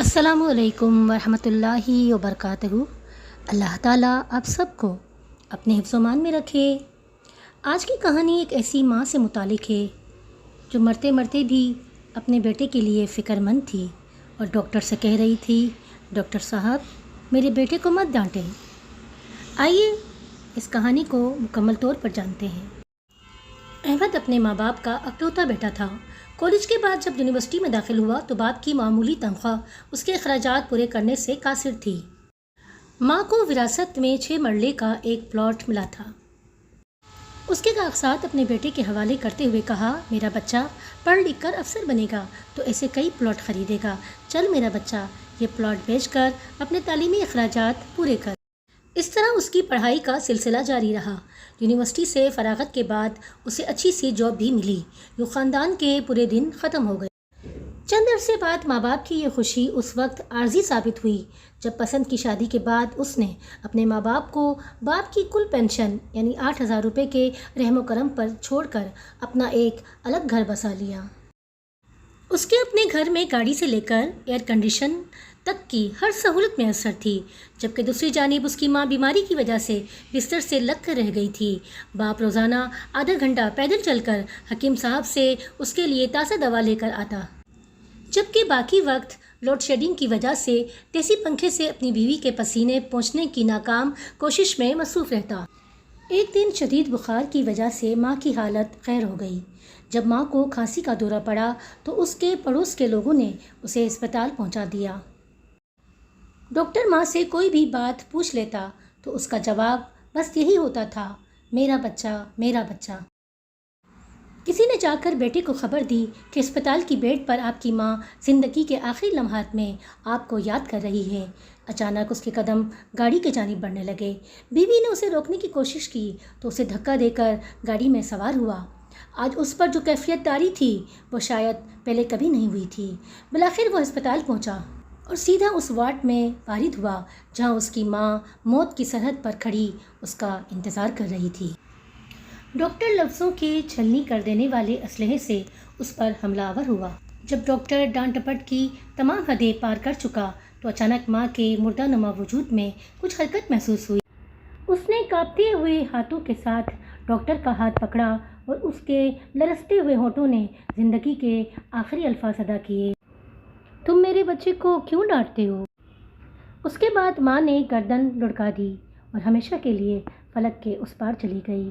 السلام علیکم ورحمۃ اللہ وبرکاتہ۔ اللہ تعالیٰ آپ سب کو اپنے حفظ و امان میں رکھے۔ آج کی کہانی ایک ایسی ماں سے متعلق ہے جو مرتے مرتے بھی اپنے بیٹے کے لیے فکر مند تھی اور ڈاکٹر سے کہہ رہی تھی، ڈاکٹر صاحب میرے بیٹے کو مت ڈانٹیں۔ آئیے اس کہانی کو مکمل طور پر جانتے ہیں۔ احمد اپنے ماں باپ کا اکلوتا بیٹا تھا۔ کالج کے بعد جب یونیورسٹی میں داخل ہوا تو باپ کی معمولی تنخواہ اس کے اخراجات پورے کرنے سے قاصر تھی۔ ماں کو وراثت میں 6 مرلے کا ایک پلاٹ ملا تھا۔ اس کے کاغذات اپنے بیٹے کے حوالے کرتے ہوئے کہا، میرا بچہ پڑھ لکھ کر افسر بنے گا تو ایسے کئی پلاٹ خریدے گا۔ چل میرا بچہ یہ پلاٹ بیچ کر اپنے تعلیمی اخراجات پورے کر۔ اس طرح اس کی پڑھائی کا سلسلہ جاری رہا۔ یونیورسٹی سے فراغت کے بعد اسے اچھی سی جاب بھی ملی۔ یوں خاندان کے پورے دن ختم ہو گئے۔ چند عرصے بعد ماں باپ کی یہ خوشی اس وقت عارضی ثابت ہوئی جب پسند کی شادی کے بعد اس نے اپنے ماں باپ کو باپ کی کل پینشن یعنی 8,000 روپے کے رحم و کرم پر چھوڑ کر اپنا ایک الگ گھر بسا لیا۔ اس کے اپنے گھر میں گاڑی سے لے کر ایئر کنڈیشن تک کی ہر سہولت میسر تھی، جبکہ دوسری جانب اس کی ماں بیماری کی وجہ سے بستر سے لگ کر رہ گئی تھی۔ باپ روزانہ آدھا گھنٹہ پیدل چل کر حکیم صاحب سے اس کے لیے تازہ دوا لے کر آتا، جبکہ باقی وقت لوڈ شیڈنگ کی وجہ سے دیسی پنکھے سے اپنی بیوی کے پسینے پوچھنے کی ناکام کوشش میں مصروف رہتا۔ ایک دن شدید بخار کی وجہ سے ماں کی حالت خیر ہو گئی۔ جب ماں کو کھانسی کا دورہ پڑا تو اس کے پڑوس کے لوگوں نے اسے اسپتال پہنچا دیا۔ ڈاکٹر ماں سے کوئی بھی بات پوچھ لیتا تو اس کا جواب بس یہی ہوتا تھا، میرا بچہ میرا بچہ۔ کسی نے جا کر بیٹے کو خبر دی کہ اسپتال کی بیڈ پر آپ کی ماں زندگی کے آخری لمحات میں آپ کو یاد کر رہی ہے۔ اچانک اس کے قدم گاڑی کی جانب بڑھنے لگے۔ بیوی نے اسے روکنے کی کوشش کی تو اسے دھکا دے کر گاڑی میں سوار ہوا۔ آج اس پر جو کیفیت طاری تھی وہ شاید پہلے کبھی نہیں ہوئی تھی۔ بالآخر وہ اسپتال پہنچا اور سیدھا اس وارڈ میں وارد ہوا جہاں اس کی ماں موت کی سرحد پر کھڑی اس کا انتظار کر رہی تھی۔ ڈاکٹر لفظوں کے چھلنی کر دینے والے اسلحے سے اس پر حملہ آور ہوا۔ جب ڈاکٹر ڈانٹ ڈپٹ کی تمام حدیں پار کر چکا تو اچانک ماں کے مردہ نما وجود میں کچھ حرکت محسوس ہوئی۔ اس نے کانپتے ہوئے ہاتھوں کے ساتھ ڈاکٹر کا ہاتھ پکڑا اور اس کے لرزتے ہوئے ہونٹوں نے زندگی کے آخری الفاظ ادا کیے، تم میرے بچے کو کیوں ڈانٹتے ہو؟ اس کے بعد ماں نے گردن لڑکا دی اور ہمیشہ کے لیے فلک کے اس پار چلی گئی۔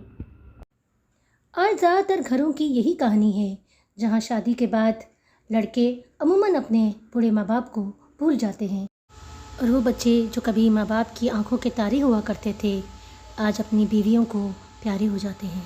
آج زیادہ تر گھروں کی یہی کہانی ہے جہاں شادی کے بعد لڑکے عموماً اپنے بوڑھے ماں باپ کو بھول جاتے ہیں اور وہ بچے جو کبھی ماں باپ کی آنکھوں کے تارے ہوا کرتے تھے آج اپنی بیویوں کو پیارے ہو جاتے ہیں۔